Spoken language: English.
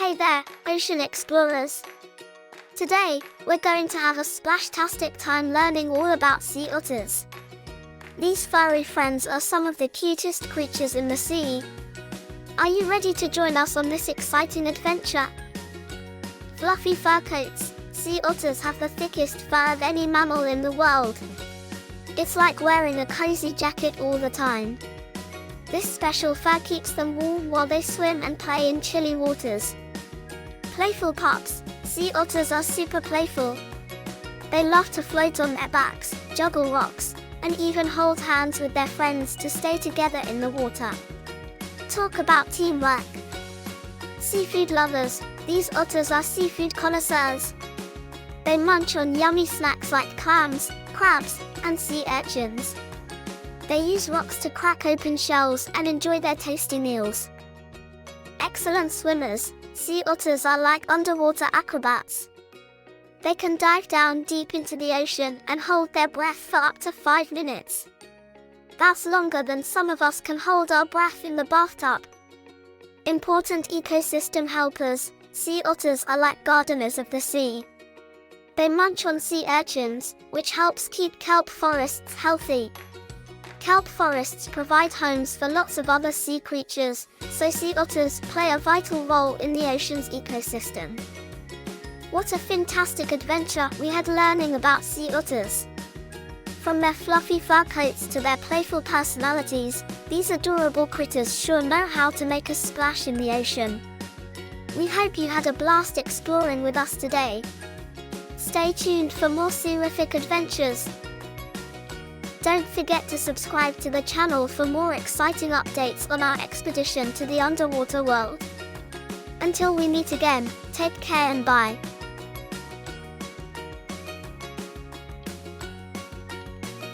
Hey there, ocean explorers! Today, we're going to have a splash-tastic time learning all about sea otters. These furry friends are some of the cutest creatures in the sea. Are you ready to join us on this exciting adventure? Fluffy fur coats. Sea otters have the thickest fur of any mammal in the world. It's like wearing a cozy jacket all the time. This special fur keeps them warm while they swim and play in chilly waters. Playful pups. Sea otters are super playful. They love to float on their backs, juggle rocks, and even hold hands with their friends to stay together in the water. Talk about teamwork. Seafood lovers. These otters are seafood connoisseurs. They munch on yummy snacks like clams, crabs, and sea urchins. They use rocks to crack open shells and enjoy their tasty meals. Excellent swimmers. Sea otters are like underwater acrobats. They can dive down deep into the ocean and hold their breath for up to 5 minutes. That's longer than some of us can hold our breath in the bathtub. Important ecosystem helpers. Sea otters are like gardeners of the sea. They munch on sea urchins, which helps keep kelp forests healthy. Kelp forests provide homes for lots of other sea creatures, so sea otters play a vital role in the ocean's ecosystem. What a fantastic adventure we had learning about sea otters! From their fluffy fur coats to their playful personalities, these adorable critters sure know how to make a splash in the ocean. We hope you had a blast exploring with us today. Stay tuned for more searific adventures. Don't forget to subscribe to the channel for more exciting updates on our expedition to the underwater world. Until we meet again, take care and bye.